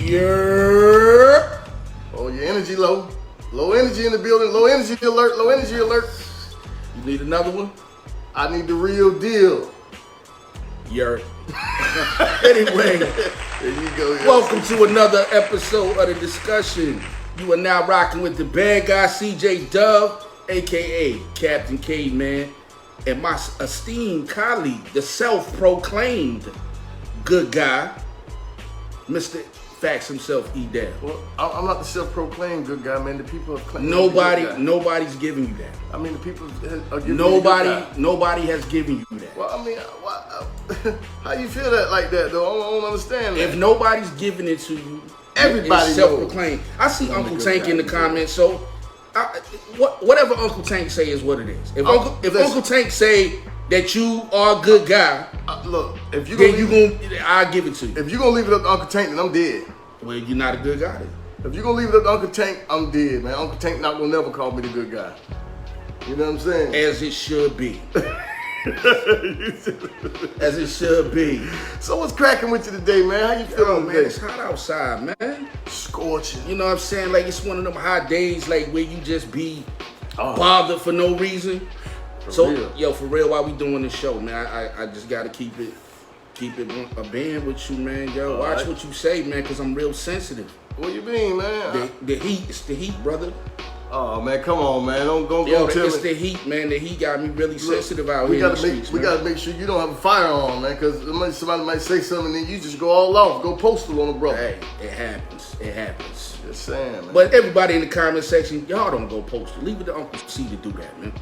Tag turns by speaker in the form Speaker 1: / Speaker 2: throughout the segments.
Speaker 1: Yeah.
Speaker 2: Oh, your energy low. Low energy in the building. Low energy alert. Low energy alert.
Speaker 1: You need another one?
Speaker 2: I need the real deal.
Speaker 1: Yeah. Anyway,
Speaker 2: there you go. Yes.
Speaker 1: Welcome to another episode of The Discussion. You are now rocking with the bad guy CJ Dove, aka Captain Caveman, and my esteemed colleague, the self-proclaimed good guy, Mr. Facts himself, E-Dab.
Speaker 2: Well, I'm not the self-proclaimed good guy, man. The people have claimed
Speaker 1: Nobody's giving you that.
Speaker 2: I mean, the people are giving you that.
Speaker 1: Nobody has given you that.
Speaker 2: Well, I mean, how you feel that like that, though? I don't understand that.
Speaker 1: If nobody's giving it to you,
Speaker 2: everybody
Speaker 1: self-proclaimed. I see Uncle Tank in the comments, so whatever Uncle Tank say is what it is. If Uncle Tank say that you are a good guy,
Speaker 2: look, if you
Speaker 1: I'll give it to you.
Speaker 2: If you're gonna leave it up to Uncle Tank, then I'm dead.
Speaker 1: Well, you're not a good guy then.
Speaker 2: If you're gonna leave it up to Uncle Tank, I'm dead, man. Uncle Tank not gonna never call me the good guy. You know what I'm saying?
Speaker 1: As it should be. As it should be.
Speaker 2: So what's cracking with you today, man? How you feeling
Speaker 1: man,
Speaker 2: today?
Speaker 1: it's hot outside, man.
Speaker 2: Scorching.
Speaker 1: You know what I'm saying? Like, it's one of them hot days, like, where you just be bothered for no reason. For real, while we doing this show, man, I just gotta keep it a band with you, man. Yo, watch what you say, man, because I'm real sensitive.
Speaker 2: What you mean, man?
Speaker 1: The heat, it's the heat, brother.
Speaker 2: Oh man, come on, man! Don't go
Speaker 1: tell
Speaker 2: me.
Speaker 1: It's the heat, man. The heat got me really sensitive out here in the streets,
Speaker 2: we gotta make sure you don't have a firearm, man, because somebody might say something and then you just go all off, go postal on the brother.
Speaker 1: Hey, it happens. It happens.
Speaker 2: Just saying, man.
Speaker 1: But everybody in the comment section, y'all don't go postal. Leave it to Uncle C to do that, man.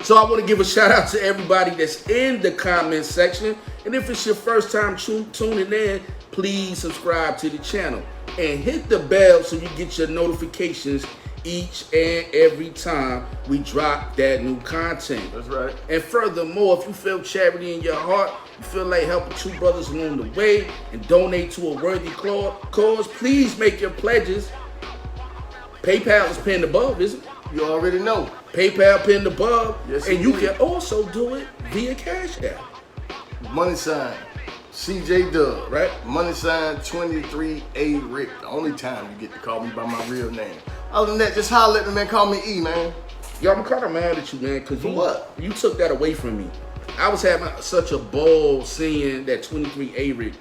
Speaker 1: So I want to give a shout out to everybody that's in the comment section, and if it's your first time tuning in, please subscribe to the channel and hit the bell so you get your notifications each and every time we drop that new content.
Speaker 2: That's right.
Speaker 1: And furthermore, if you feel charity in your heart, you feel like helping two brothers along the way and donate to a worthy cause, please make your pledges. PayPal is pinned above, isn't it?
Speaker 2: You already know.
Speaker 1: PayPal pinned above.
Speaker 2: Yes,
Speaker 1: and you can also do it via Cash App.
Speaker 2: Money sign CJ Dub,
Speaker 1: right?
Speaker 2: Money sign 23A Rick. The only time you get to call me by my real name. Other than that, just holler at me, man. Call me E, man.
Speaker 1: Yo, I'm kind of mad at you, man, because
Speaker 2: you
Speaker 1: took that away from me. I was having such a ball seeing that 23A Rick.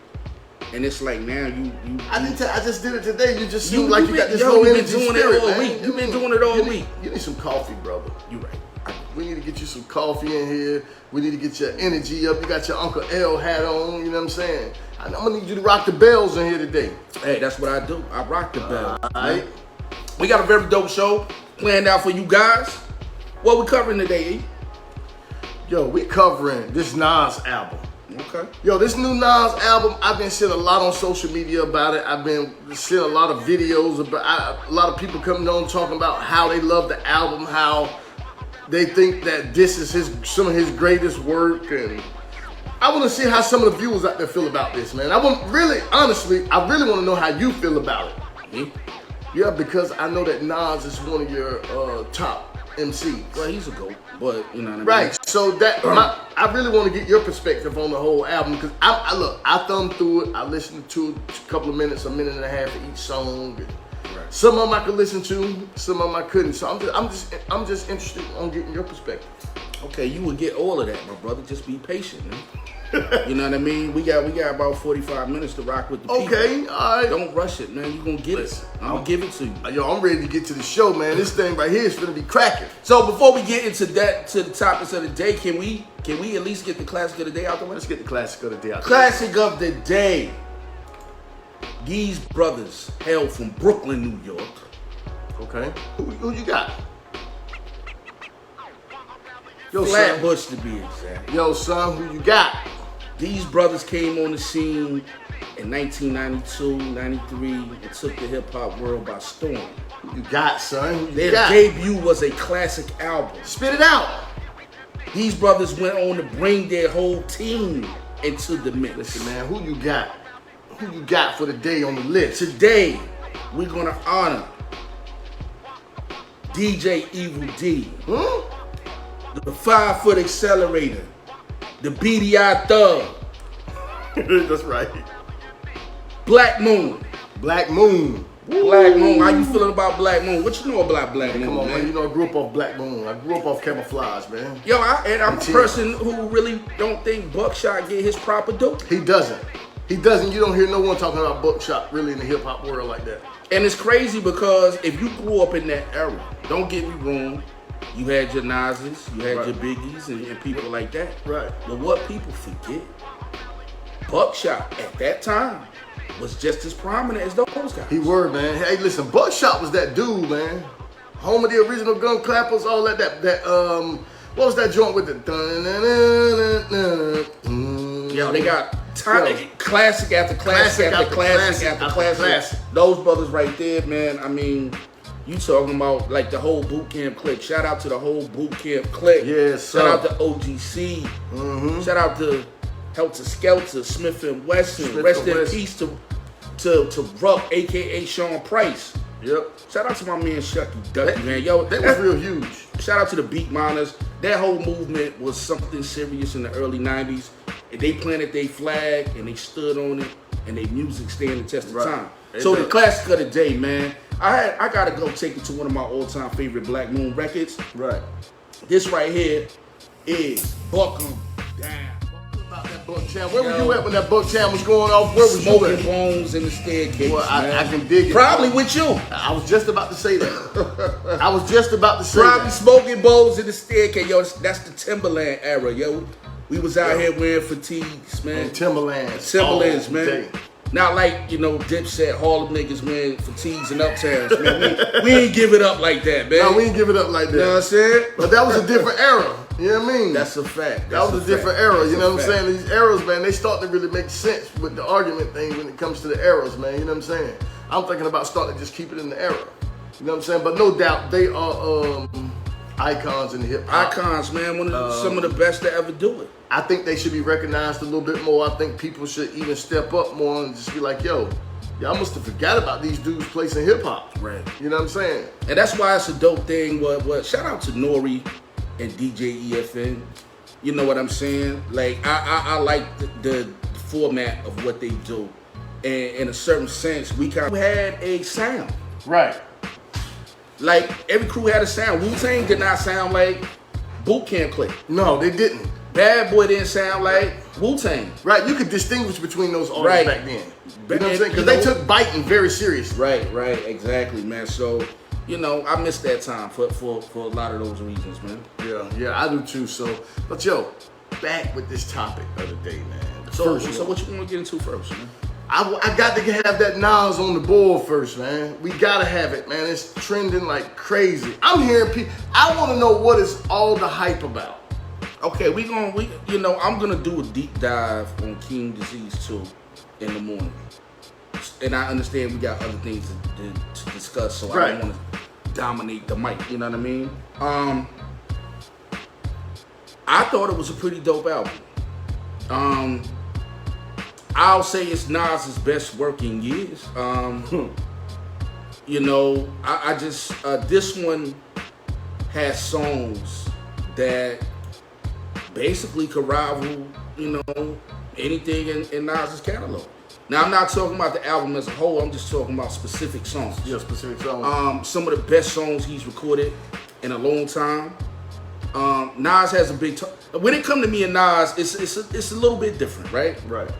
Speaker 1: And it's like now
Speaker 2: I just did it today. You just seem like you got this low energy spirit, man.
Speaker 1: You've been doing it all week.
Speaker 2: You need some coffee, brother.
Speaker 1: You're right.
Speaker 2: We need to get you some coffee in here. We need to get your energy up. You got your Uncle L hat on. You know what I'm saying? I'm gonna need you to rock the bells in here today.
Speaker 1: Hey, that's what I do. I rock the bells.
Speaker 2: All right.
Speaker 1: We got a very dope show planned out for you guys. What we covering today, E?
Speaker 2: Yo, we covering this Nas album.
Speaker 1: Okay.
Speaker 2: Yo, this new Nas album, I've been seeing a lot on social media about it. I've been seeing a lot of videos about a lot of people coming on talking about how they love the album, how they think that this is some of his greatest work, and I want to see how some of the viewers out there feel about this, man. I really want to know how you feel about it.
Speaker 1: Mm-hmm.
Speaker 2: Yeah, because I know that Nas is one of your top MCs.
Speaker 1: Well, he's a GOAT, but you know what I mean?
Speaker 2: Right, so I really want to get your perspective on the whole album, because I thumbed through it, I listened to a couple of minutes, a minute and a half for each song. Right. Some of them I could listen to, some of them I couldn't. So I'm just interested on getting your perspective.
Speaker 1: Okay, you will get all of that, my brother. Just be patient, man. You know what I mean? We got about 45 minutes to rock with the people.
Speaker 2: Okay, all right.
Speaker 1: Don't rush it, man. You gonna get it. I'm gonna give it to you.
Speaker 2: Yo, I'm ready to get to the show, man. This thing right here is gonna be cracking.
Speaker 1: So before we get into the topics of the day, can we at least get the classic of the day out the way?
Speaker 2: Let's get the classic of the day out the way.
Speaker 1: Classic of the day. These brothers hail from Brooklyn, New York.
Speaker 2: Okay. Who you got? Yo,
Speaker 1: Flatbush to be exact.
Speaker 2: Yo, son, who you got?
Speaker 1: These brothers came on the scene in 1992, 93, and took the hip-hop world by storm.
Speaker 2: Who you got, son? Who you
Speaker 1: Their
Speaker 2: got?
Speaker 1: debut was a classic album.
Speaker 2: Spit it out.
Speaker 1: These brothers went on to bring their whole team into the mix.
Speaker 2: Listen, man, who you got? Who you got for the day on the list?
Speaker 1: Today, we're going to honor DJ Evil D. The 5-foot accelerator. The BDI Thug.
Speaker 2: That's right.
Speaker 1: Black Moon.
Speaker 2: Black Moon.
Speaker 1: Black Moon. How you feeling about Black Moon? What you know about Black Moon,
Speaker 2: Come on,
Speaker 1: man?
Speaker 2: man. You know I grew up off Black Moon. I grew up off Camouflage, man.
Speaker 1: Yo, I'm a person who really don't think Buckshot get his proper due.
Speaker 2: He doesn't. He doesn't. You don't hear no one talking about Buckshot really in the hip hop world like that.
Speaker 1: And it's crazy because if you grew up in that era, don't get me wrong, you had your Nas's, you had your Biggies, and people like that.
Speaker 2: Right.
Speaker 1: But what people forget, Buckshot at that time was just as prominent as those guys.
Speaker 2: He were, man. Hey, listen, Buckshot was that dude, man. Home of the original gun clappers, all that what was that joint with the
Speaker 1: Yo, they got classic after classic after classic after classic. Those brothers right there, man. I mean, you talking about like the whole boot camp clique. Shout out to the whole boot camp clique.
Speaker 2: Yes,
Speaker 1: Shout out to OGC. Shout out to Helter Skelter, Smith and Wesson. Rest in peace to Ruck, aka Sean Price.
Speaker 2: Yep.
Speaker 1: Shout out to my man Shucky Ducky, man. Yo,
Speaker 2: that was real huge.
Speaker 1: Shout out to the Beat Miners. That whole movement was something serious in the early 90s. And they planted their flag and they stood on it, and their music stand the test of time. So the classic of the day, man. I gotta go take it to one of my all-time favorite Black Moon records.
Speaker 2: Right.
Speaker 1: This right here is Buck 'Em Down.
Speaker 2: About that Bucktown. Where were you at when that Bucktown was going off? Where was you
Speaker 1: Smoking
Speaker 2: at?
Speaker 1: Bones in the staircase.
Speaker 2: Well, I can dig it.
Speaker 1: Probably with you.
Speaker 2: I was just about to say that. I was just about to say
Speaker 1: Probably
Speaker 2: that.
Speaker 1: smoking bowls in the staircase. Yo, that's the Timberland era, yo. We was out here wearing fatigues, man.
Speaker 2: And Timberlands.
Speaker 1: Timberlands,
Speaker 2: all
Speaker 1: man.
Speaker 2: day.
Speaker 1: Not like, you know, Dipset, Harlem niggas wearing fatigues and uptowns, man. We ain't give it up like that, man.
Speaker 2: No, we ain't give it up like that.
Speaker 1: You know what I'm saying?
Speaker 2: But that was a different era. You know what I mean?
Speaker 1: That's a fact.
Speaker 2: That was a different era. You know what I'm saying? These eras, man, they start to really make sense with the argument thing when it comes to the eras, man. You know what I'm saying? I'm thinking about starting to just keep it in the era. You know what I'm saying? But no doubt, they are icons in hip hop.
Speaker 1: Icons, man. Some of the best to ever do it.
Speaker 2: I think they should be recognized a little bit more. I think people should even step up more and just be like, yo, y'all must have forgot about these dudes placing hip hop.
Speaker 1: Right.
Speaker 2: You know what I'm saying?
Speaker 1: And that's why it's a dope thing. What shout out to Nori and DJ EFN. You know what I'm saying? Like I like the format of what they do. And in a certain sense, we kind of had a sound.
Speaker 2: Right.
Speaker 1: Like every crew had a sound. Wu-Tang did not sound like Boot Camp Clique.
Speaker 2: No, they didn't.
Speaker 1: Bad Boy didn't sound like Wu-Tang.
Speaker 2: Right, you could distinguch between those artists back then. You know what I'm saying? Because they took biting very seriously.
Speaker 1: Right, exactly, man. So, you know, I missed that time for a lot of those reasons, man.
Speaker 2: Yeah, I do too. So, but yo, back with this topic of the day, man.
Speaker 1: So what you want to get into first, man?
Speaker 2: I got to have that Nas on the board first, man. We gotta have it, man. It's trending like crazy. I'm hearing people. I want to know what is all the hype about.
Speaker 1: Okay, I'm gonna do a deep dive on King Disease 2 in the morning, and I understand we got other things to discuss, so I don't want to dominate the mic. You know what I mean? I thought it was a pretty dope album. I'll say it's Nas's best working years. You know, I just this one has songs that basically could rival, you know, anything in Nas's catalog. Now, I'm not talking about the album as a whole. I'm just talking about specific songs.
Speaker 2: Yeah, specific songs.
Speaker 1: Some of the best songs he's recorded in a long time. Nas has a big. When it comes to me and Nas, it's a little bit different, right?
Speaker 2: Right.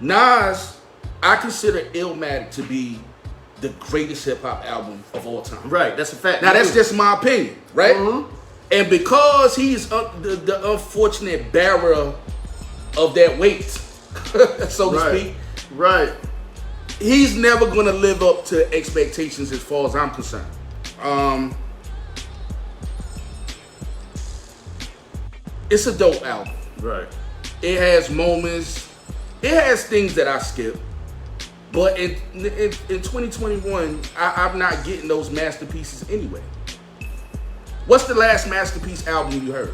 Speaker 1: Nas, I consider Illmatic to be the greatest hip hop album of all time.
Speaker 2: Right. That's a fact.
Speaker 1: Now that's just my opinion, right?
Speaker 2: Mm-hmm.
Speaker 1: And because he's the unfortunate bearer of that weight, so to speak,
Speaker 2: right,
Speaker 1: he's never gonna live up to expectations as far as I'm concerned. It's a dope album.
Speaker 2: Right.
Speaker 1: It has moments. It has things that I skip. But in 2021, I'm not getting those masterpieces anyway. What's the last masterpiece album you heard?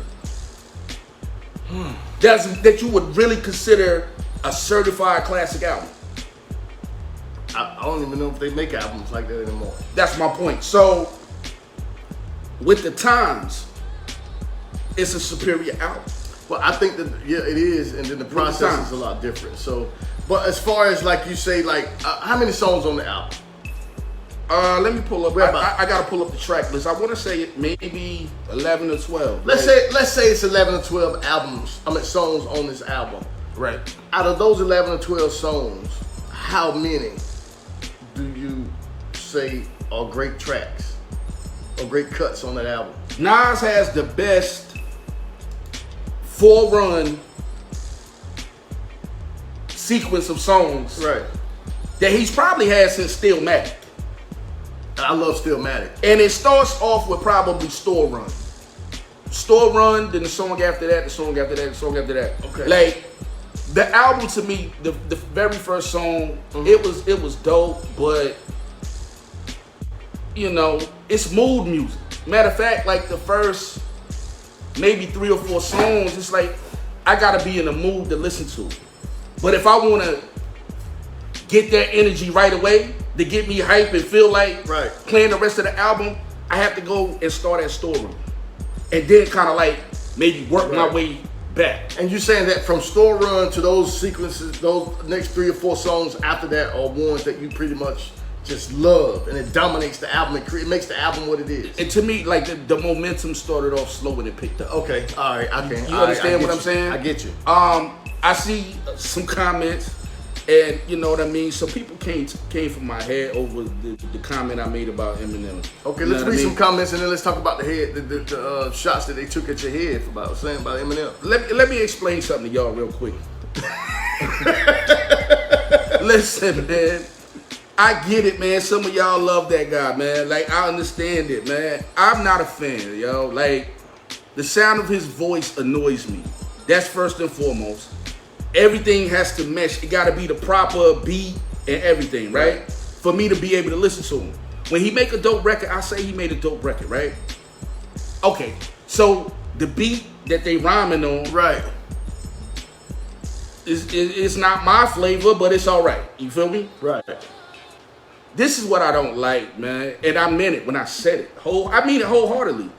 Speaker 1: That you would really consider a certified classic album?
Speaker 2: I don't even know if they make albums like that anymore.
Speaker 1: That's my point. So, with the times, it's a superior album.
Speaker 2: Well, I think that it is, and then the process is a lot different. So, but as far as like you say, like how many songs on the album?
Speaker 1: Let me pull up. I gotta pull up the track list. I want to say it maybe 11 or 12.
Speaker 2: Let's say it's 11 or 12 songs on this album.
Speaker 1: Right.
Speaker 2: Out of those 11 or 12 songs, how many do you say are great tracks or great cuts on that album?
Speaker 1: Nas has the best 4-run sequence of songs that he's probably had since Stillmatic.
Speaker 2: I love Stillmatic.
Speaker 1: And it starts off with probably Store Run. Store Run, then the song after that, the song after that, the song after that.
Speaker 2: Okay.
Speaker 1: Like, the album to me, the very first song, it was dope, but you know, it's mood music. Matter of fact, like the first maybe 3 or 4 songs, it's like I gotta be in a mood to listen to. But if I wanna get that energy right away to get me hype and feel like playing the rest of the album, I have to go and start at Store Run. And then kind of like maybe work my way back.
Speaker 2: And you're saying that from Store Run to those sequences, those next 3 or 4 songs after that are ones that you pretty much just love, and it dominates the album. It makes the album what it is.
Speaker 1: And to me, like the momentum started off slow and it picked up.
Speaker 2: Okay, all right, I can.
Speaker 1: You understand what I'm saying?
Speaker 2: I get you.
Speaker 1: I see some comments, and you know what I mean. So people came from my head over the comment I made about Eminem.
Speaker 2: Okay, let's read some comments and then let's talk about the shots that they took at your head about Eminem.
Speaker 1: Let me explain something to y'all real quick. Listen, man. I get it, man. Some of y'all love that guy, man. Like, I understand it, man. I'm not a fan, yo. Like, the sound of his voice annoys me. That's first and foremost. Everything has to mesh. It got to be the proper beat and everything, right? For me to be able to listen to him. When he make a dope record, I say he made a dope record, right? Okay, so the beat that they rhyming on, is not my flavor, but it's all right. You feel me?
Speaker 2: Right.
Speaker 1: This is what I don't like, man. And I meant it when I said it. I mean it wholeheartedly.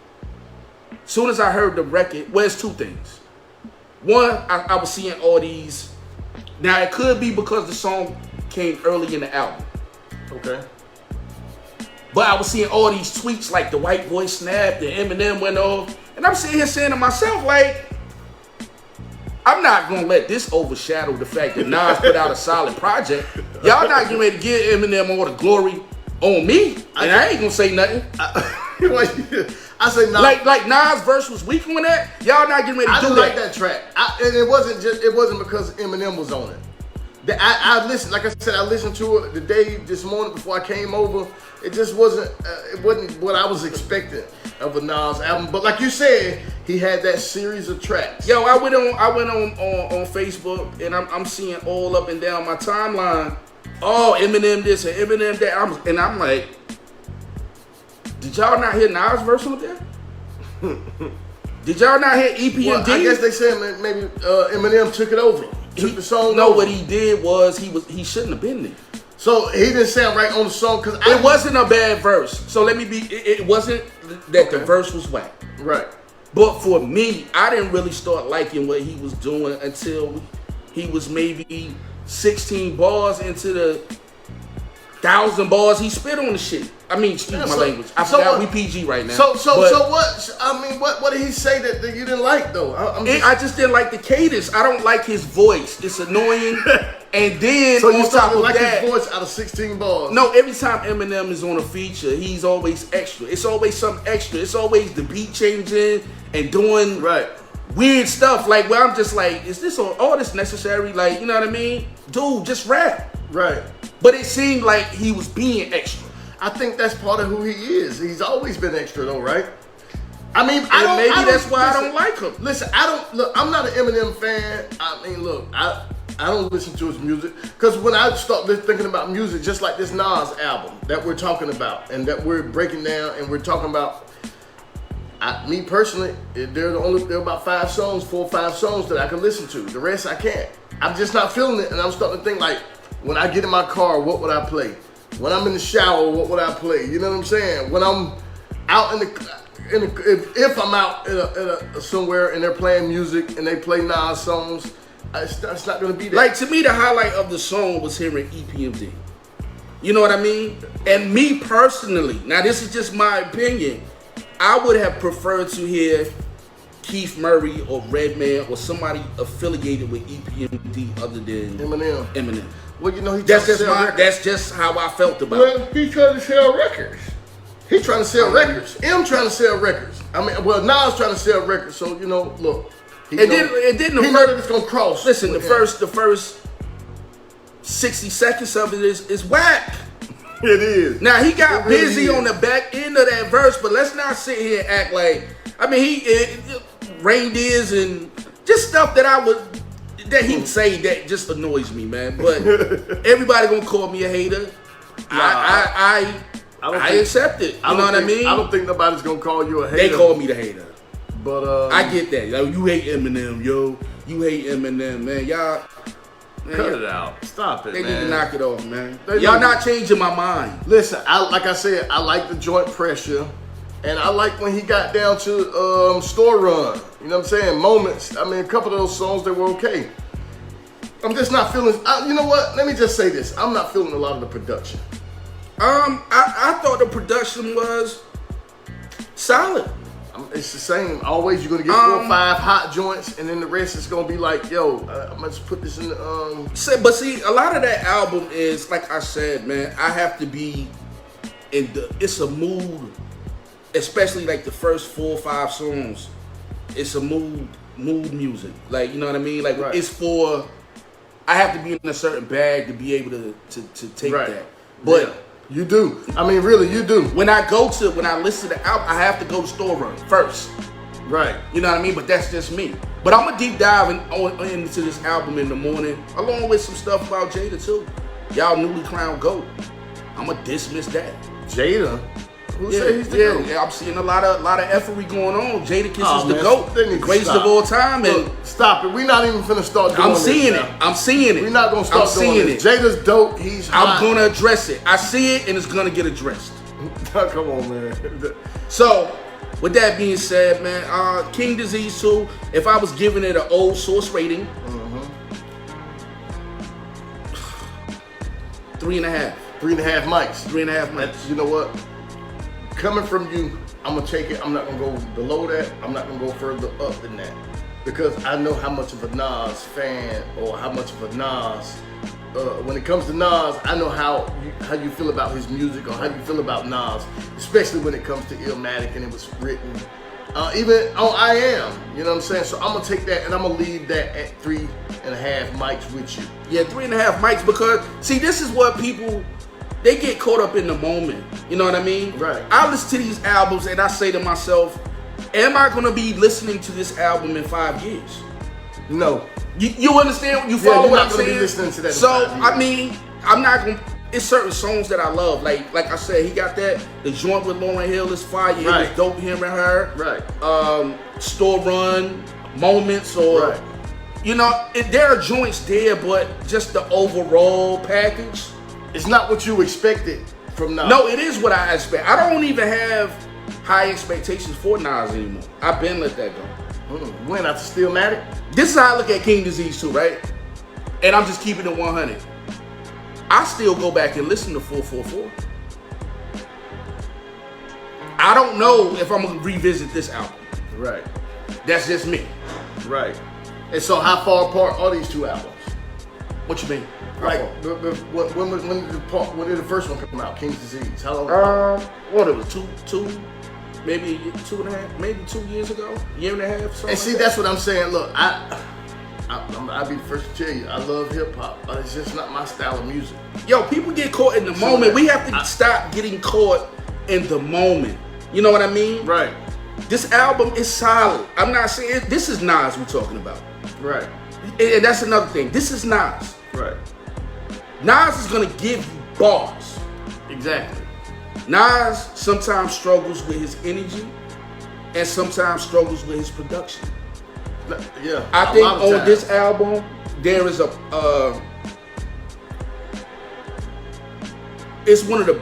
Speaker 1: Soon as I heard the record, well, it's 2 things. One, I was seeing all these. Now, it could be because the song came early in the album.
Speaker 2: Okay.
Speaker 1: But I was seeing all these tweets like the white boy snapped, the Eminem went off. And I'm sitting here saying to myself, like, I'm not going to let this overshadow the fact that Nas put out a solid project. Y'all not getting ready to give Eminem all the glory on me. And I ain't going to say nothing.
Speaker 2: I say Nas.
Speaker 1: Like Nas' verse was weak on that. Y'all not getting ready to do that.
Speaker 2: I like that track. And it wasn't because Eminem was on it. I listened, like I said, I listened to it the day this morning before I came over. It just wasn't what I was expecting of a Nas album. But like you said, he had that series of tracks.
Speaker 1: Yo, I went on Facebook and I'm seeing all up and down my timeline. Oh, Eminem this and Eminem that. And I'm like, did y'all not hear Nas' verse on there? Did y'all not hear EPMD?
Speaker 2: Well, I guess they said maybe Eminem took it over. Took the song
Speaker 1: No,
Speaker 2: over.
Speaker 1: what he did was he shouldn't have been there.
Speaker 2: So he didn't sound right on the song because
Speaker 1: it wasn't a bad verse. So let me be. It wasn't that the verse was whack.
Speaker 2: Right.
Speaker 1: But for me, I didn't really start liking what he was doing until he was maybe 16 bars into the 1,000 bars he spit on the shit. I mean, excuse my language. I forgot we PG right now.
Speaker 2: So what? I mean, what did he say that you didn't like though?
Speaker 1: I just didn't like the cadence. I don't like his voice. It's annoying. And then
Speaker 2: so you
Speaker 1: on top of
Speaker 2: like
Speaker 1: that,
Speaker 2: his voice out of 16 bars.
Speaker 1: No, every time Eminem is on a feature, he's always extra. It's always something extra. It's always the beat changing and doing weird stuff. Like where I'm just like, is this all this necessary? Like, you know what I mean? Dude, just rap.
Speaker 2: Right.
Speaker 1: But it seemed like he was being extra.
Speaker 2: I think that's part of who he is. He's always been extra though, right? I mean,
Speaker 1: maybe that's why I don't like him.
Speaker 2: Listen, I'm not an Eminem fan. I mean, look, I don't listen to his music because when I start thinking about music, just like this Nas album that we're talking about and that we're breaking down and we're talking about, me personally, there are about 5 songs, 4 or 5 songs that I can listen to. The rest I can't. I'm just not feeling it, and I'm starting to think like, when I get in my car, what would I play? When I'm in the shower, what would I play? You know what I'm saying? When I'm out in the if I'm out somewhere and they're playing music and they play Nas songs, it's not gonna be that.
Speaker 1: Like, to me, the highlight of the song was hearing EPMD. You know what I mean? And me personally, now this is just my opinion, I would have preferred to hear Keith Murray or Redman or somebody affiliated with EPMD other than Eminem.
Speaker 2: Well, you know,
Speaker 1: that's just how I felt about it.
Speaker 2: Well, he's trying to sell records. He's trying to sell records. M trying to sell records. I mean, well, Nas trying to sell records. So, you know, look. He know that it's gonna cross.
Speaker 1: Listen, the first 60 seconds of it is whack.
Speaker 2: It is.
Speaker 1: Now, he got busy on the back end of that verse, but let's not sit here and act like, I mean, reindeers and just stuff that he say that just annoys me, man. But everybody gonna call me a hater. I accept it. You know what I mean?
Speaker 2: I don't think nobody's gonna call you a hater.
Speaker 1: They call me the hater.
Speaker 2: But
Speaker 1: I get that. Yo, you hate Eminem, yo. You hate Eminem, man. Y'all. Man,
Speaker 2: cut it out. Stop it,
Speaker 1: They
Speaker 2: man.
Speaker 1: need to knock it off, man. Y'all not changing my mind.
Speaker 2: Listen, like I said, I like the joint pressure. And I like when he got down to Store Run. You know what I'm saying? Moments. I mean, a couple of those songs, they were okay. I'm just not feeling... you know what? Let me just say this. I'm not feeling a lot of the production.
Speaker 1: I thought the production was solid.
Speaker 2: It's the same. Always you're going to get 4 or 5 hot joints, and then the rest is going to be like, yo, I'm going to put this in the...
Speaker 1: But see, a lot of that album is, like I said, man, I have to be in the... It's a mood, especially like the first 4 or 5 songs. It's a mood music. Like, you know what I mean? Like, It's for... I have to be in a certain bag to be able to take that. But...
Speaker 2: Yeah. You do. I mean, really, you do.
Speaker 1: When I listen to the album, I have to go to Store Run first.
Speaker 2: Right.
Speaker 1: You know what I mean? But that's just me. But I'm going to deep dive into this album in the morning, along with some stuff about Jada, too. Y'all newly crowned GOAT. I'm going to dismiss that.
Speaker 2: Jada? Who said he's the GOAT?
Speaker 1: Yeah, I'm seeing a lot of effery going on. Jadakiss is the GOAT, the greatest of all time.
Speaker 2: Look, stop it. We're not even finna start doing this.
Speaker 1: I'm seeing it.
Speaker 2: We're not gonna start doing this. Jada's dope. He's hot.
Speaker 1: I'm gonna address it. I see it, and it's gonna get addressed.
Speaker 2: Come on, man.
Speaker 1: So, with that being said, man, King Disease 2, if I was giving it an old source rating, 3.5.
Speaker 2: 3.5 mics.
Speaker 1: 3.5 mics.
Speaker 2: You know what? Coming from you, I'm gonna take it. I'm not gonna go below that. I'm not gonna go further up than that, because I know how much of a Nas fan, or how much of a Nas. When it comes to Nas, I know how you feel about his music, or how you feel about Nas, especially when it comes to Illmatic and it was written. Even on I Am, you know what I'm saying? So I'm gonna take that and I'm gonna leave that at 3.5 mics with you.
Speaker 1: Yeah, 3.5 mics, because see, this is what people. They get caught up in the moment. You know what I mean?
Speaker 2: Right.
Speaker 1: I listen to these albums and I say to myself, am I going to be listening to this album in 5 years?
Speaker 2: No.
Speaker 1: You understand? You follow what I'm saying?
Speaker 2: Be listening to that
Speaker 1: so, I mean, I'm not going to... It's certain songs that I love. Like I said, he got that. The joint with Lauryn Hill is fire. Right. It was dope hearing her.
Speaker 2: Right.
Speaker 1: Store Run, Moments, or...
Speaker 2: Right.
Speaker 1: You know, there are joints there, but just the overall package...
Speaker 2: It's not what you expected from Nas.
Speaker 1: No, it is what I expect. I don't even have high expectations for Nas anymore. I've been let that go.
Speaker 2: When after Stillmatic?
Speaker 1: This is how I look at King Disease 2, right? And I'm just keeping it 100. I still go back and listen to 444. I don't know if I'm gonna revisit this album.
Speaker 2: Right.
Speaker 1: That's just me.
Speaker 2: Right. And so how far apart are these two albums?
Speaker 1: What you mean?
Speaker 2: Like, when did the first one come out? King Disease. How long?
Speaker 1: What it was, maybe 2.5, maybe 2 years ago, year and a half.
Speaker 2: And see, that's what I'm saying. Look, I'll be the first to tell you, I love hip hop, but it's just not my style of music.
Speaker 1: Yo, people get caught in the moment. We have to stop getting caught in the moment. You know what I mean?
Speaker 2: Right.
Speaker 1: This album is solid. I'm not saying this is Nas we're talking about.
Speaker 2: Right.
Speaker 1: And that's another thing. This is Nas.
Speaker 2: Right.
Speaker 1: Nas is gonna give you bars.
Speaker 2: Exactly.
Speaker 1: Nas sometimes struggles with his energy and sometimes struggles with his production.
Speaker 2: Yeah.
Speaker 1: I think on this album there is it's one of the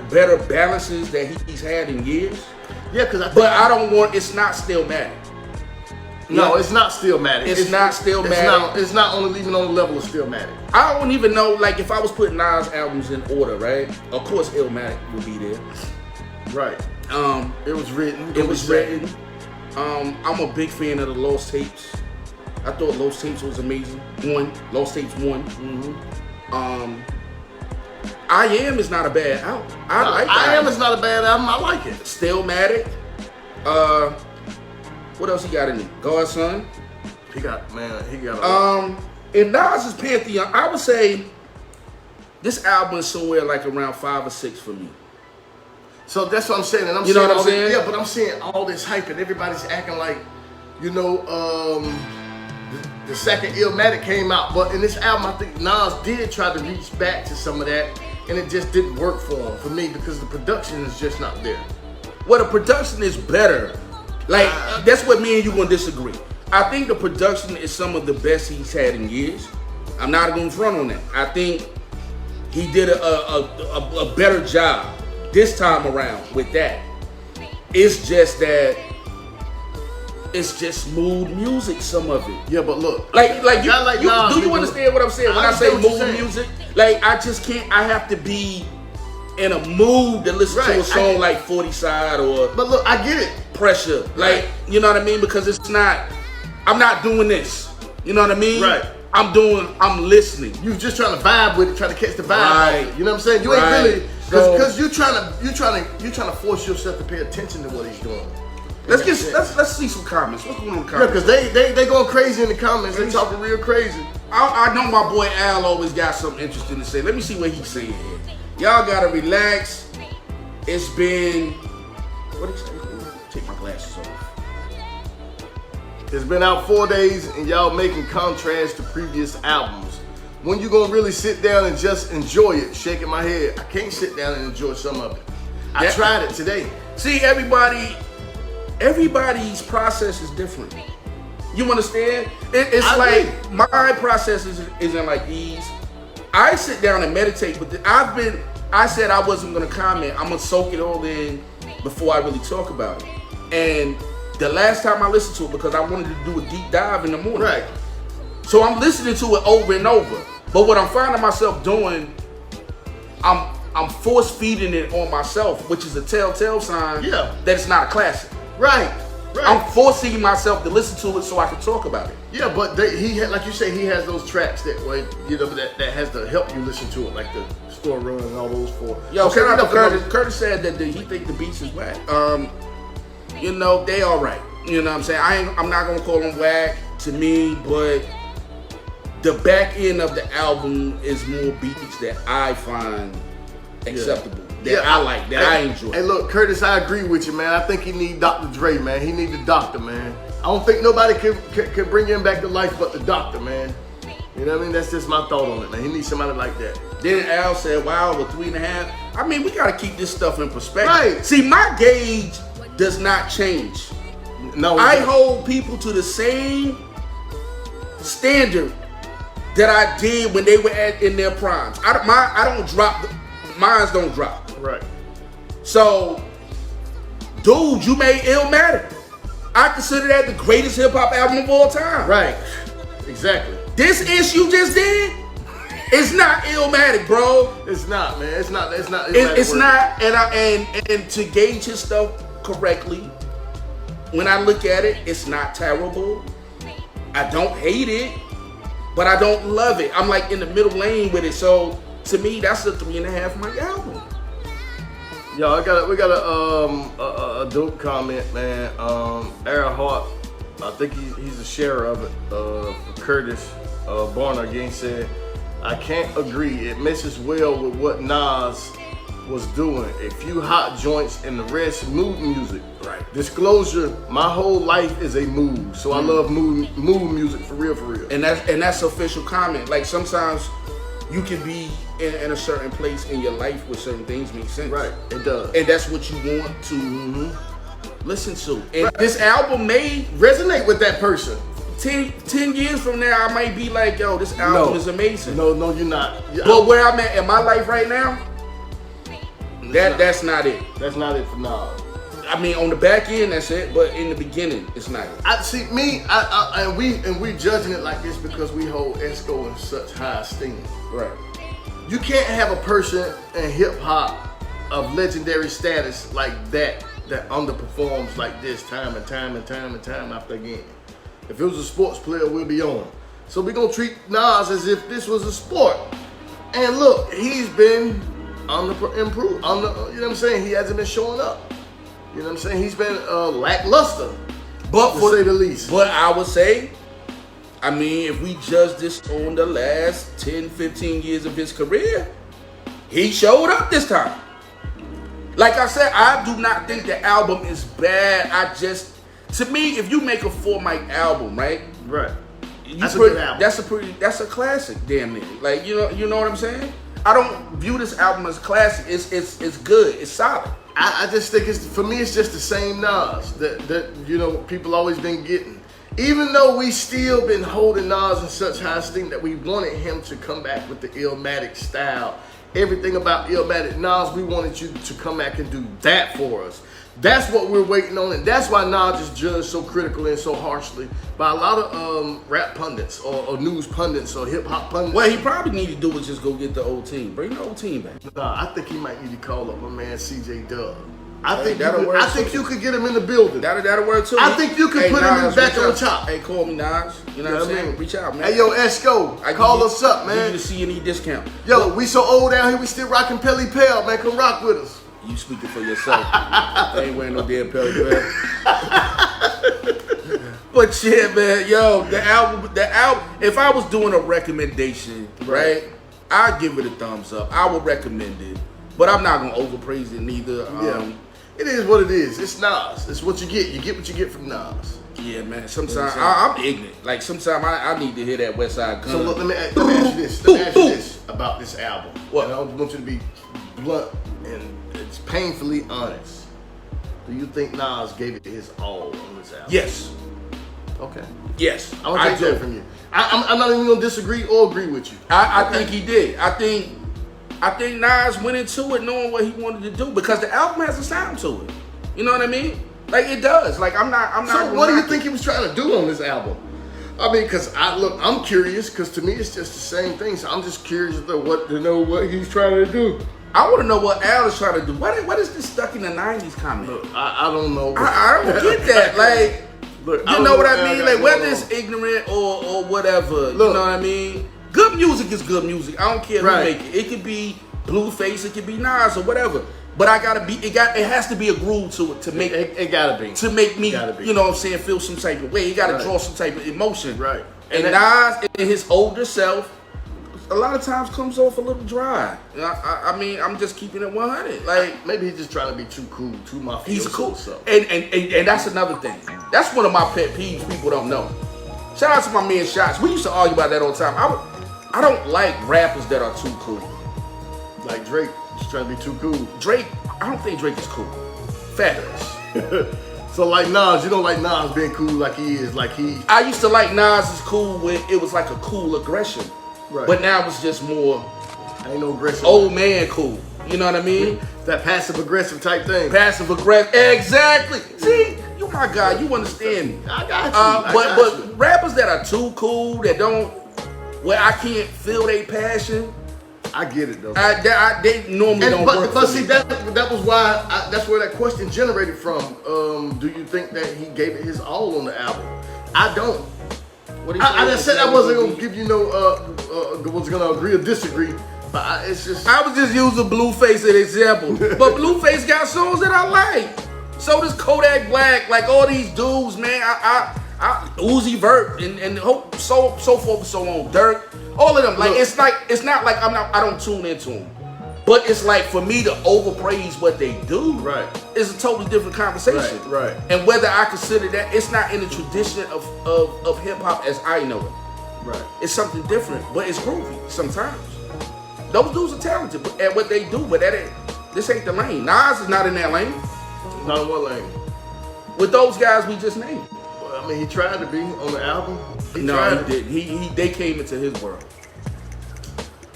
Speaker 1: better balances that he's had in years.
Speaker 2: Yeah, because
Speaker 1: but I don't want. It's not Stillmatic.
Speaker 2: No, it's not Stillmatic.
Speaker 1: It's not Stillmatic.
Speaker 2: It's not only even on the level of Stillmatic.
Speaker 1: I don't even know. Like, if I was putting Nas albums in order, right? Of course, Illmatic would be there.
Speaker 2: Right. It was written.
Speaker 1: It was written. I'm a big fan of the Lost Tapes. I thought Lost Tapes was amazing. Lost Tapes 1.
Speaker 2: Mm-hmm.
Speaker 1: I Am is not a bad album.
Speaker 2: I Am is not a bad album. I like it.
Speaker 1: Stillmatic. What else he got in there? Godson.
Speaker 2: He got a
Speaker 1: in Nas's pantheon, I would say this album is somewhere like around 5 or 6 for me.
Speaker 2: So that's what I'm saying, and
Speaker 1: you know what I'm saying?
Speaker 2: Yeah, but I'm seeing all this hype and everybody's acting like, you know, the second Illmatic came out, but in this album, I think Nas did try to reach back to some of that, and it just didn't work for him, for me, because the production is just not there.
Speaker 1: Well, the production is better. Like, that's what me and you gonna disagree. I think the production is some of the best he's had in years. I'm not gonna front on that. I think he did a better job this time around with that. It's just that it's just smooth music, some of it.
Speaker 2: Yeah, but look,
Speaker 1: do you
Speaker 2: Nas,
Speaker 1: understand what I'm saying when I say smooth music? Like, I just can't. I have to be in a mood to listen to a song like 40 Side or.
Speaker 2: But look, I get it.
Speaker 1: Pressure, like, you know what I mean? Because it's not. I'm not doing this. You know what I mean?
Speaker 2: Right.
Speaker 1: I'm listening.
Speaker 2: You just trying to vibe with it, trying to catch the vibe.
Speaker 1: Right.
Speaker 2: Of it. You know what I'm saying? You ain't really because you're trying to force yourself to pay attention to what he's doing.
Speaker 1: Let's see some comments. What's going on in the comments?
Speaker 2: Yeah, because they going crazy in the comments. They talking real crazy.
Speaker 1: I know my boy Al always got something interesting to say. Let me see what he's saying here. Y'all gotta relax. It's been what did he say? Take my glasses off.
Speaker 2: It's been out 4 days and y'all making contrast to previous albums. When you gonna really sit down and just enjoy it? Shaking my head. I can't sit down and enjoy some of it. I tried it today.
Speaker 1: See, everybody's process is different. You understand? It's like my process isn't like these. I sit down and meditate, but I said I wasn't gonna comment. I'm gonna soak it all in before I really talk about it. And the last time I listened to it, because I wanted to do a deep dive in the morning.
Speaker 2: Right.
Speaker 1: So I'm listening to it over and over. But what I'm finding myself doing, I'm force feeding it on myself, which is a telltale sign that it's not a classic.
Speaker 2: Right.
Speaker 1: I'm forcing myself to listen to it so I can talk about it.
Speaker 2: Yeah, but he had, like you say, he has those tracks that way, you know, that has to help you listen to it, like the Store Run and all those four.
Speaker 1: Yo, okay, shout out to Curtis. Curtis said that he think the beats is whack. You know, they all right. You know what I'm saying? I'm not gonna call them whack to me, but the back end of the album is more beats that I find acceptable. That I like, that I enjoy.
Speaker 2: Hey, look, Curtis, I agree with you, man. I think he need Dr. Dre, man. He need the doctor, man. I don't think nobody can bring him back to life but the doctor, man. You know what I mean? That's just my thought on it, man. He needs somebody like that.
Speaker 1: Then Al said, wow, with 3.5. I mean, we gotta keep this stuff in perspective.
Speaker 2: Right.
Speaker 1: See, my gauge does not change.
Speaker 2: No,
Speaker 1: I hold people to the same standard that I did when they were in their primes. I don't drop. Mines don't drop.
Speaker 2: Right.
Speaker 1: So, dude, you made Illmatic. I consider that the greatest hip hop album of all time.
Speaker 2: Right. Exactly.
Speaker 1: This ish you just did, it's not Illmatic, bro.
Speaker 2: It's not, man. It's not. It's not.
Speaker 1: It's not. And to gauge his stuff correctly, when I look at it, it's not terrible. I don't hate it, but I don't love it. I'm like in the middle lane with it. So to me, that's a 3.5 my album.
Speaker 2: Yo, we got a dope comment, man. Aaron Hart, I think he's a sharer of it. For Curtis Barner again said, I can't agree. It messes well with what Nas was doing. A few hot joints and the rest mood music.
Speaker 1: Right.
Speaker 2: Disclosure, my whole life is a mood. So I love mood music for real, for real.
Speaker 1: And that's official comment. Like sometimes you can be in a certain place in your life where certain things make sense.
Speaker 2: Right, it does.
Speaker 1: And that's what you want to listen to. And this album may
Speaker 2: resonate with that person.
Speaker 1: 10 years from now, I might be like, yo, this album is amazing.
Speaker 2: No, you're not.
Speaker 1: But where I'm at in my life right now, that's not it.
Speaker 2: That's not it for Nas.
Speaker 1: I mean, on the back end, that's it. But in the beginning, it's not.
Speaker 2: I see me, and we judging it like this because we hold Esco in such high esteem.
Speaker 1: Right.
Speaker 2: You can't have a person in hip hop of legendary status like that underperforms like this time and time after again. If it was a sports player, we'll be on. So we're gonna treat Nas as if this was a sport. And look, he's been improved. You know what I'm saying? He hasn't been showing up. You know what I'm saying? He's been lackluster,
Speaker 1: But
Speaker 2: to say the least.
Speaker 1: But I would say, I mean, if we judge this on the last 10, 15 years of his career, he showed up this time. Like I said, I do not think the album is bad. To me, if you make a 4-mic album, right?
Speaker 2: Right. That's a good album.
Speaker 1: That's a classic, damn near. Like, you know what I'm saying? I don't view this album as classic. It's good. It's solid.
Speaker 2: I just think for me it's just the same Nas that people always been getting. Even though we still been holding Nas in such high esteem that we wanted him to come back with the Illmatic style. Everything about Illmatic. Nas, we wanted you to come back and do that for us. That's what we're waiting on, and that's why Nas is judged so critically and so harshly by a lot of rap pundits or news pundits or hip hop pundits.
Speaker 1: What he probably need to do is just go get the old team. Bring the old team back.
Speaker 2: Nah, I think he might need to call up my man CJ Dub. I think you could get him in the building.
Speaker 1: That'll work too.
Speaker 2: I think you could put him back on top.
Speaker 1: Hey, call me Nas. You know what I'm saying? Reach out, man.
Speaker 2: Hey, yo, Esco, call us up, man.
Speaker 1: Give you the C&E discount.
Speaker 2: Yo, we so old down here, we still rocking Pelly Pale, man. Come rock with us.
Speaker 1: You speaking for yourself. I ain't wearing no damn Pelly Pale. But yeah, man, yo, the album. If I was doing a recommendation, right, I'd give it a thumbs up. I would recommend it, but I'm not gonna overpraise it neither.
Speaker 2: It is what it is. It's Nas. It's what you get. You get what you get from Nas.
Speaker 1: Yeah, man. Sometimes I'm ignorant. Like sometimes I need to hear that West Side Gun.
Speaker 2: So look, let me ask you this. Let me ask you this about this album.
Speaker 1: What?
Speaker 2: And I want you to be blunt and it's painfully honest. Do you think Nas gave it his all on this album?
Speaker 1: Yes.
Speaker 2: Okay.
Speaker 1: Yes.
Speaker 2: I want to take that from you. I'm not even gonna disagree or agree with you.
Speaker 1: I think he did. I think Nas went into it knowing what he wanted to do because the album has a sound to it. You know what I mean? Like it does. Like I'm not.
Speaker 2: So what do you think he was trying to do on this album? I mean, I'm curious because to me it's just the same thing. So I'm just curious to know what he's trying to do.
Speaker 1: I want to know what Al is trying to do. What is this stuck in the 90s comment?
Speaker 2: Look, I don't know.
Speaker 1: I don't get that. Like,
Speaker 2: look,
Speaker 1: you know what I mean? Like, whether it's ignorant or whatever, look, you know what I mean? Good music is good music. I don't care who make it. It could be Blueface, it could be Nas or whatever. But it has to be a groove to it to make
Speaker 2: it gotta be
Speaker 1: to make me, you know what I'm saying, feel some type of way. It gotta draw some type of emotion.
Speaker 2: Right.
Speaker 1: And Nas in his older self, a lot of times comes off a little dry. I mean, I'm just keeping it 100. Like
Speaker 2: maybe he's just trying to be too cool, too mafioso.
Speaker 1: He's cool. And that's another thing. That's one of my pet peeves people don't know. Shout out to my man Shots. We used to argue about that all the time. I don't like rappers that are too cool.
Speaker 2: Like Drake, just trying to be too cool.
Speaker 1: Drake, I don't think Drake is cool. Fabulous.
Speaker 2: So like Nas, you don't like Nas being cool like he is,
Speaker 1: I used to like Nas is cool when it was like a cool aggression. Right. But now it's just more
Speaker 2: ain't no aggressive.
Speaker 1: Old man cool. You know what I mean?
Speaker 2: That passive aggressive type thing.
Speaker 1: Passive aggressive. Exactly. See, you my guy. You understand me.
Speaker 2: I got you.
Speaker 1: But rappers that are too cool, that don't, where I can't feel their passion.
Speaker 2: I get it though.
Speaker 1: They normally don't work.
Speaker 2: But see, that was why. That's where that question generated from. Do you think that he gave it his all on the album? I don't. I just said I wasn't gonna give you was gonna agree or disagree, but it's just.
Speaker 1: I was just using Blueface as an example, but Blueface got songs that I like. So does Kodak Black, like all these dudes, man. I Uzi Vert and so forth and so on. Dirk, all of them. Like it's not like I don't tune into them. But it's like for me to overpraise what they do, is a totally different conversation.
Speaker 2: Right.
Speaker 1: And whether I consider that, it's not in the tradition of hip hop as I know it.
Speaker 2: Right.
Speaker 1: It's something different, but it's groovy sometimes. Those dudes are talented at what they do, but this ain't the lane. Nas is not in that lane.
Speaker 2: Not in what lane?
Speaker 1: With those guys we just named.
Speaker 2: Well, I mean, he tried to be on the album.
Speaker 1: He didn't. They came into his world.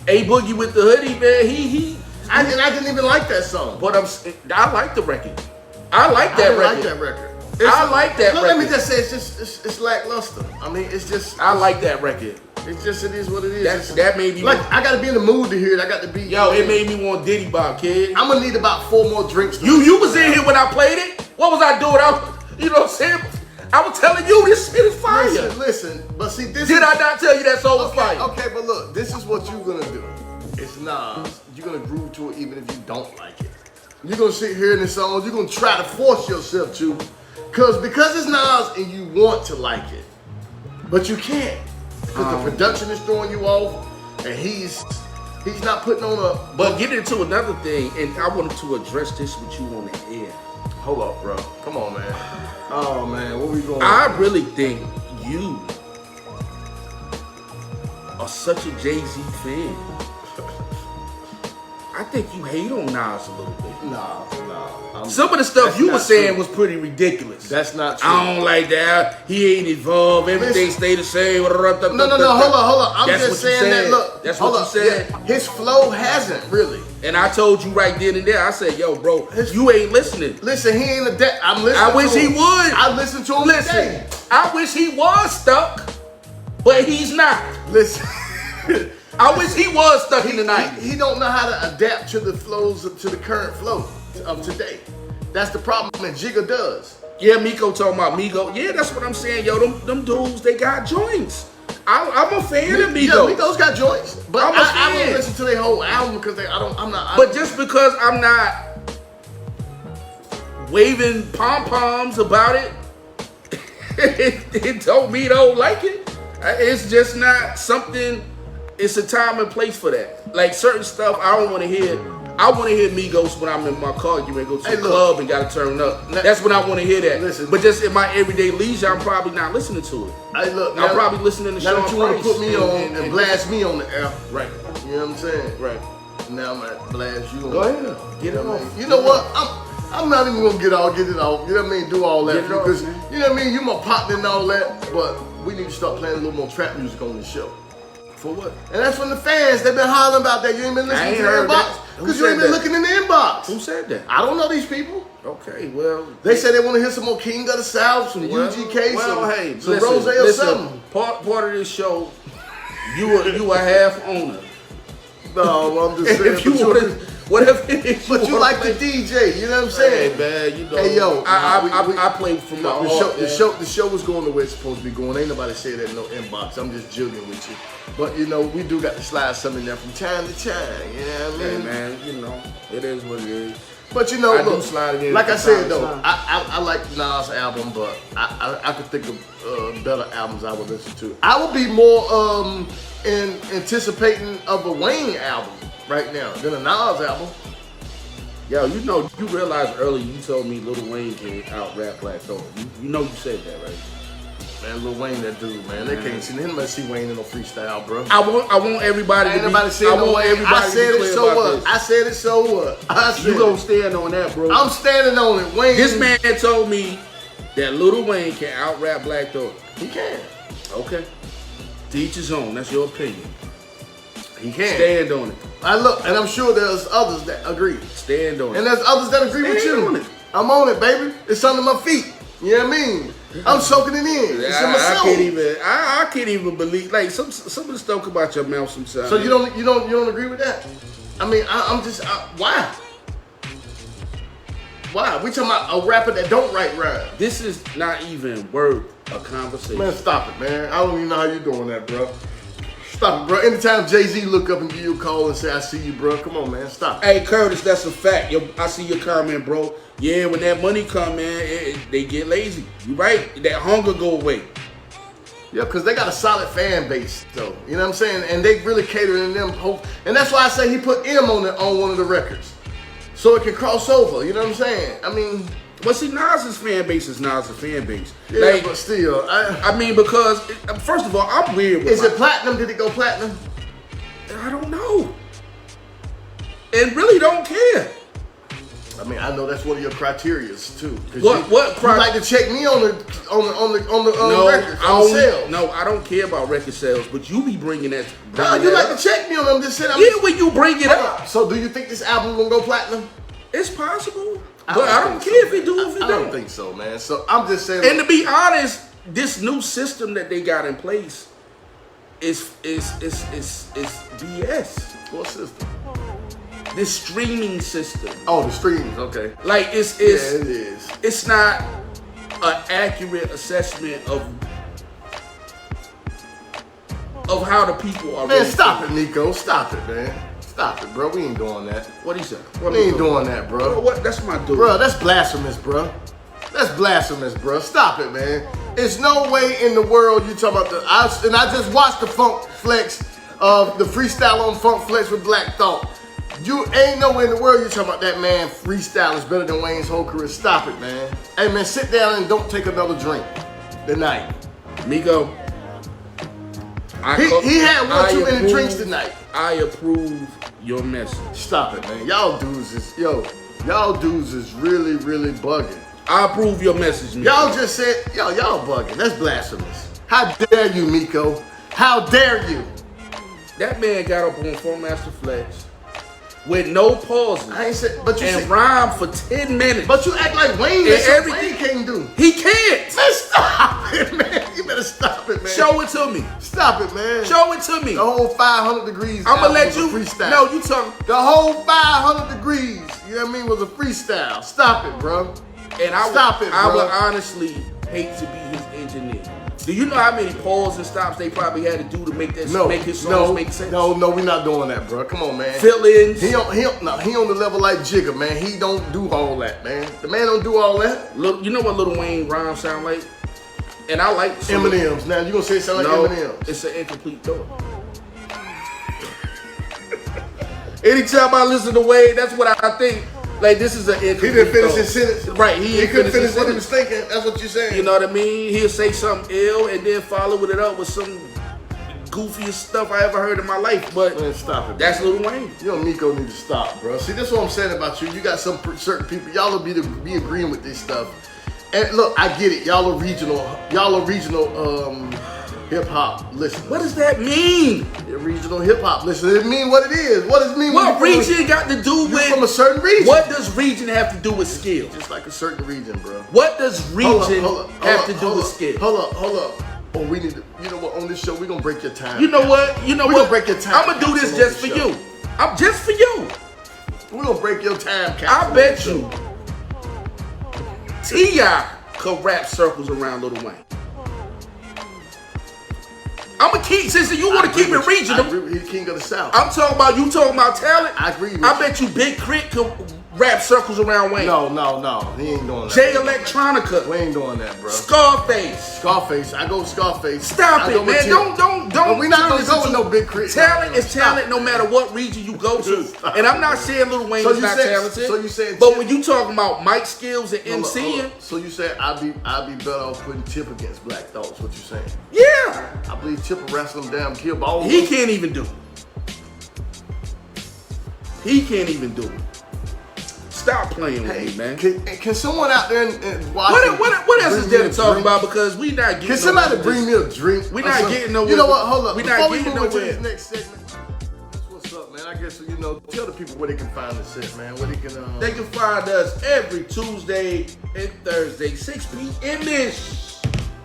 Speaker 1: A Boogie with the Hoodie, man. I
Speaker 2: didn't even like that song.
Speaker 1: But I like the record. I like that record.
Speaker 2: like that record.
Speaker 1: I like that record.
Speaker 2: Let me just say, it's lackluster. I mean, it's just.
Speaker 1: I like that record.
Speaker 2: It is what it is.
Speaker 1: That made me
Speaker 2: like I gotta be in the mood to hear it. I got to be.
Speaker 1: Yo, it made me want Diddy Bop, kid.
Speaker 2: I'm gonna need about 4 more drinks.
Speaker 1: You was in here when I played it. What was I doing? You know what I'm saying? I was telling you this shit is fire.
Speaker 2: Listen, but see this.
Speaker 1: Did I not tell you that song was fire?
Speaker 2: Okay, but look, this is what you're gonna do. It's Nas. You're gonna groove to it even if you don't like it. You're gonna sit here in the songs. You're gonna try to force yourself to, because it's Nas and you want to like it, but you can't. Because the production is throwing you off, and he's not putting on a.
Speaker 1: But get into another thing, and I wanted to address this with you on the air.
Speaker 2: Hold up, bro. Come on, man. Oh man, what we going?
Speaker 1: I really think you are such a Jay-Z fan. I think you hate on Nas a little bit.
Speaker 2: Nah.
Speaker 1: Some of the stuff you were saying was pretty ridiculous.
Speaker 2: That's not true.
Speaker 1: I don't like that. He ain't evolved. Everything stay the same.
Speaker 2: No. Hold on. I'm just saying that. Look,
Speaker 1: that's what you said.
Speaker 2: Yeah, his flow hasn't really.
Speaker 1: And I told you right then and there. I said, "Yo, bro, you ain't listening."
Speaker 2: Listen, he ain't a debt. I'm listening.
Speaker 1: I wish he would.
Speaker 2: I listen to him.
Speaker 1: Listen, I wish he was stuck, but he's not.
Speaker 2: Listen.
Speaker 1: I wish he was stuck in the 90s.
Speaker 2: He don't know how to adapt to the flows, to the current flow of today. That's the problem, and Jigga does.
Speaker 1: Yeah, Miko talking about Migo. Yeah, that's what I'm saying, yo. Them dudes, they got joints. I'm a fan of Migos.
Speaker 2: Yeah, Migos got joints, but I don't
Speaker 1: fan.
Speaker 2: listen to their whole album because I'm not.
Speaker 1: But just because I'm not waving pom-poms about it, it don't mean I don't like it. It's just not something. It's a time and place for that. Like certain stuff, I don't want to hear. I want to hear Migos when I'm in my car, you may go to the club and gotta turn up. That's when I want to hear that.
Speaker 2: Listen,
Speaker 1: but just in my everyday leisure, I'm probably not listening to it. I'm probably listening to Sean
Speaker 2: Now that you want to put me on and blast me on the air,
Speaker 1: right?
Speaker 2: You know what I'm saying?
Speaker 1: Right.
Speaker 2: Now I'm gonna blast you.
Speaker 1: Go ahead, get it off.
Speaker 2: You know what? I'm not even gonna get it off. You know what I mean? Do all that because you know what I mean. You my partner and all that, but we need to start playing a little more trap music on this show.
Speaker 1: For what?
Speaker 2: And that's from the fans. They've been hollering about that. You ain't been listening to the inbox because you ain't been looking in the inbox.
Speaker 1: Who said that?
Speaker 2: I don't know these people.
Speaker 1: Okay, well,
Speaker 2: they say they want to hear some more King of the South, some UGK, some Rose or something.
Speaker 1: Part of this show, you a half owner.
Speaker 2: No, I'm just saying.
Speaker 1: Whatever it is,
Speaker 2: but you like the DJ, you know what I'm saying?
Speaker 1: Hey man, you know.
Speaker 2: Hey yo,
Speaker 1: I play from my heart.
Speaker 2: The show was going the way it's supposed to be going. Ain't nobody say that in no inbox. I'm just joking with you. But you know, we do got to slide something in there from time to time. You know what I mean?
Speaker 1: Hey man, you know, it is what it is.
Speaker 2: But you know, look,
Speaker 1: slide it in
Speaker 2: like I said though, I like Nas' album, but I could think of better albums I would listen to. I would be more in anticipating of a Wayne album right now than a Nas album.
Speaker 1: Yo, you realized earlier you told me Lil Wayne can out-rap Black Thought. You know you said that, right?
Speaker 2: Man, Lil Wayne, that dude, man. They can't see him. Let's see Wayne in no freestyle, bro.
Speaker 1: I want everybody to be.
Speaker 2: I said it, so what? I said it, so what?
Speaker 1: You gonna stand on that, bro?
Speaker 2: I'm standing on it, Wayne.
Speaker 1: This man told me that Lil Wayne can out-rap Black Thought.
Speaker 2: He can.
Speaker 1: Okay. To each his own. That's your opinion.
Speaker 2: He can.
Speaker 1: Stand on it.
Speaker 2: And I'm sure there's others that agree.
Speaker 1: Stand on it.
Speaker 2: And there's others that agree with you. I'm on it, baby. It's under my feet. You know what I mean? I'm soaking it in. It's in my soul.
Speaker 1: I can't even believe like some of the stuff about your mouth sometimes.
Speaker 2: So you don't agree with that? I mean, I'm just why? Why? We talking about a rapper that don't write rhymes.
Speaker 1: This is not even worth a conversation.
Speaker 2: Man, stop it, man. I don't even know how you doing that, bro. Stop it, bro. Anytime Jay-Z look up and give you a call and say, I see you, bro. Come on, man. Stop it.
Speaker 1: Hey, Curtis, that's a fact. I see your comment, bro. Yeah, when that money come in, they get lazy. You right. That hunger go away.
Speaker 2: Yeah, because they got a solid fan base, though. You know what I'm saying? And they really catering them. And that's why I say he put M on one of the records. So it can cross over. You know what I'm saying? I mean...
Speaker 1: But see, Nas's fan base is Nas's fan base.
Speaker 2: Yeah, like, but still.
Speaker 1: I mean, because, first of all, I'm weird with
Speaker 2: Is it platinum? Did it go platinum?
Speaker 1: I don't know. And really don't care.
Speaker 2: I mean, I know that's one of your criterias too.
Speaker 1: What
Speaker 2: you like to check me on the records, on sales.
Speaker 1: No, I don't care about record sales, but you be bringing that.
Speaker 2: No, you like to check me on them. Just said,
Speaker 1: when you bring it up.
Speaker 2: So, do you think this album gonna go platinum?
Speaker 1: It's possible. But I don't care if he do, if he
Speaker 2: I
Speaker 1: don't.
Speaker 2: don't think so, man. So I'm just saying.
Speaker 1: And to be honest, this new system that they got in place is BS.
Speaker 2: What system?
Speaker 1: This streaming system.
Speaker 2: Oh, the streams. Okay.
Speaker 1: Like it is. It's not an accurate assessment of how the people are.
Speaker 2: Man,
Speaker 1: really
Speaker 2: stop
Speaker 1: thinking.
Speaker 2: it, Nico. Stop it, man. Stop it, bro. We ain't doing that.
Speaker 1: What he said?
Speaker 2: We ain't doing that, bro.
Speaker 1: What? That's my dude.
Speaker 2: Bro, that's blasphemous, bro. That's blasphemous, bro. Stop it, man. There's no way in the world you talking about I just watched the Funk Flex, the freestyle on Funk Flex with Black Thought. You ain't no way in the world you talking about that man freestyle is better than Wayne's whole career. Stop it, man. Hey, man, sit down and don't take another drink tonight.
Speaker 1: Miko.
Speaker 2: He had one too many drinks tonight.
Speaker 1: I approve your message.
Speaker 2: Stop it, man. Y'all dudes is really, really bugging.
Speaker 1: I approve your message, Miko.
Speaker 2: Y'all just said, y'all bugging. That's blasphemous. How dare you, Miko? How dare you?
Speaker 1: That man got up on Funk Master Flex with no pauses.
Speaker 2: I ain't said, but you said,
Speaker 1: rhymed for 10 minutes.
Speaker 2: But you act like Wayne is everything he can't do.
Speaker 1: He can't.
Speaker 2: Man, stop it, man. You better stop it, man.
Speaker 1: Show it to me.
Speaker 2: Stop it, man.
Speaker 1: Show it to me.
Speaker 2: The whole 500 degrees.
Speaker 1: I'm gonna let you.
Speaker 2: Freestyle.
Speaker 1: No, you talking.
Speaker 2: The whole 500 degrees. You know what I mean? Was a freestyle. Stop it, bro.
Speaker 1: And I
Speaker 2: Stop it, bro.
Speaker 1: I would honestly hate to be his engineer. Do you know how many pauses and stops they probably had to do to make that make his songs make sense?
Speaker 2: No, we're not doing that, bro. Come on, man.
Speaker 1: Fill-ins.
Speaker 2: He on the level like Jigga, man. He don't do all that, man. The man don't do all that.
Speaker 1: Look, you know what Lil Wayne rhymes sound like? And I like
Speaker 2: Eminem's. Now you gonna say it sound like Eminem's?
Speaker 1: It's an incomplete thought. Anytime I listen to Wayne, that's what I think. Like, this is an incomplete
Speaker 2: He didn't finish
Speaker 1: thought.
Speaker 2: his sentence.
Speaker 1: Right,
Speaker 2: He couldn't finish what he was thinking. That's what you're saying.
Speaker 1: You know what I mean? He'll say something ill and then follow it up with some goofiest stuff I ever heard in my life. But
Speaker 2: man, stop it.
Speaker 1: That's Lil Wayne.
Speaker 2: You know, Miko need to stop, bro. See, that's what I'm saying about you. You got some certain people. Y'all will be agreeing with this stuff. And look, I get it. Y'all are regional hip hop listeners.
Speaker 1: What does that mean?
Speaker 2: They're regional hip hop listeners. It mean what it is. What does it mean?
Speaker 1: What region got to do with
Speaker 2: from a certain region?
Speaker 1: What does region have to do with skill?
Speaker 2: Just like a certain region, bro.
Speaker 1: What does region have to do with skill?
Speaker 2: Hold up. Oh, we need to. You know what? On this show, we gonna break your time.
Speaker 1: You know what?
Speaker 2: We gonna break your time.
Speaker 1: I'm gonna do this just for you. I'm just for you.
Speaker 2: We gonna break your time.
Speaker 1: I bet you T.I. could rap circles around Lil Wayne. I'm gonna keep, since you want to keep it regional.
Speaker 2: I agree with you, the king of the South.
Speaker 1: I'm talking about you talking about talent.
Speaker 2: I agree with
Speaker 1: I
Speaker 2: you.
Speaker 1: bet you Big Crit could rap circles around Wayne.
Speaker 2: No. He ain't doing that.
Speaker 1: Jay Electronica.
Speaker 2: We ain't doing that, bro.
Speaker 1: Scarface.
Speaker 2: I go Scarface.
Speaker 1: Stop it, man. Don't.
Speaker 2: But we not gonna go with no Big Crit.
Speaker 1: Talent is talent no matter what region you go to. And I'm not saying Lil Wayne is not talented.
Speaker 2: So you said,
Speaker 1: but when you talking about mic skills and MCing.
Speaker 2: So you said I'd be better off putting Tip against Black Thoughts. What you saying?
Speaker 1: Yeah.
Speaker 2: I believe Tip will wrestle him down, kill balls.
Speaker 1: He can't even do it. He can't even do it. Stop playing with me, man.
Speaker 2: Can someone out there and watch?
Speaker 1: What else is there to talk about? Because we not getting.
Speaker 2: Can somebody bring me a drink?
Speaker 1: We not getting nowhere.
Speaker 2: You know what? Hold up.
Speaker 1: We
Speaker 2: Before
Speaker 1: not
Speaker 2: we
Speaker 1: getting
Speaker 2: move into
Speaker 1: nowhere.
Speaker 2: this next segment. That's what's up, man. I guess tell the people where they can find this shit, man. Where they can.
Speaker 1: They can find us every Tuesday and Thursday, 6 p.m.ish.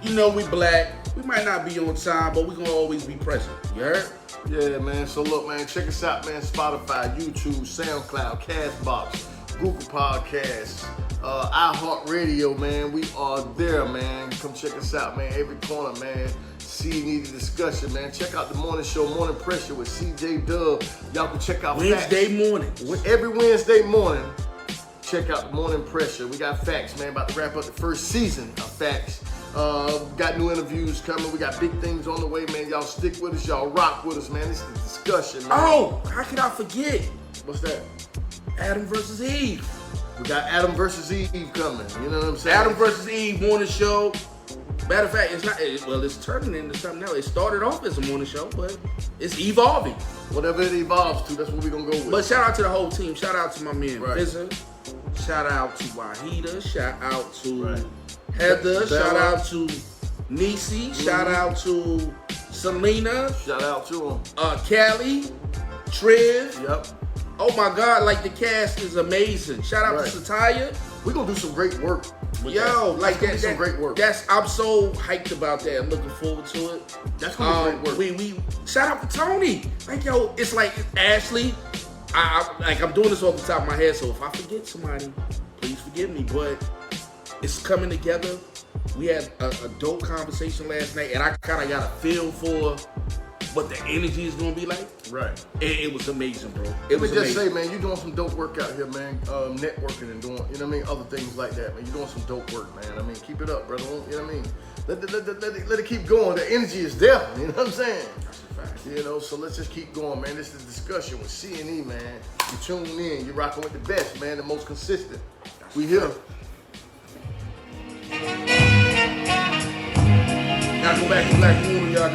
Speaker 1: You know we black. We might not be on time, but we gonna always be present. You heard?
Speaker 2: Yeah, man. So look, man. Check us out, man. Spotify, YouTube, SoundCloud, Castbox, Google Podcasts, iHeartRadio, man. We are there, man. Come check us out, man. Every corner, man. See Needed Discussion, man. Check out the morning show, Morning Pressure with CJ Dub. Y'all can check out
Speaker 1: Wednesday morning.
Speaker 2: Every Wednesday morning, check out the Morning Pressure. We got Facts, man. About to wrap up the first season of Facts. Got new interviews coming. We got big things on the way, man. Y'all stick with us. Y'all rock with us, man. This is the discussion, man.
Speaker 1: Oh, how can I forget?
Speaker 2: What's that?
Speaker 1: Adam versus Eve.
Speaker 2: We got Adam versus Eve coming. You know what I'm saying?
Speaker 1: Adam versus Eve morning show. Matter of fact, it's not. It's turning into something else. It started off as a morning show, but it's evolving.
Speaker 2: Whatever it evolves to, that's what we're gonna go with.
Speaker 1: But shout out to the whole team. Shout out to my man Vizza.
Speaker 2: Right.
Speaker 1: Shout out to Wahida. Shout out to Heather. Shout out to Nisi. Mm-hmm. Shout out to Selena.
Speaker 2: Shout out to him.
Speaker 1: Callie. Triv.
Speaker 2: Yep.
Speaker 1: Oh my God, like the cast is amazing. Shout out to Satya.
Speaker 2: we're gonna do some great work. With
Speaker 1: Yo,
Speaker 2: that.
Speaker 1: like
Speaker 2: That's gonna be some great work.
Speaker 1: I'm so hyped about that. I'm looking forward to it.
Speaker 2: That's gonna be great work.
Speaker 1: We shout out to Tony. Like yo, it's like Ashley. I'm doing this off the top of my head, so if I forget somebody, please forgive me. But it's coming together. We had a dope conversation last night, and I kind of got a feel for what the energy is gonna be like.
Speaker 2: Right.
Speaker 1: It was amazing, bro.
Speaker 2: Let me just say, man, you're doing some dope work out here, man. Networking and doing, you know what I mean, other things like that, man. You're doing some dope work, man. I mean, keep it up, brother. You know what I mean? Let it keep going. The energy is there. You know what I'm saying?
Speaker 1: That's a fact.
Speaker 2: You know, so let's just keep going, man. This is a discussion with C&E, man. You tune in. You're rocking with the best, man. The most consistent. We here.
Speaker 1: Gotta go back to Black Moon, y'all.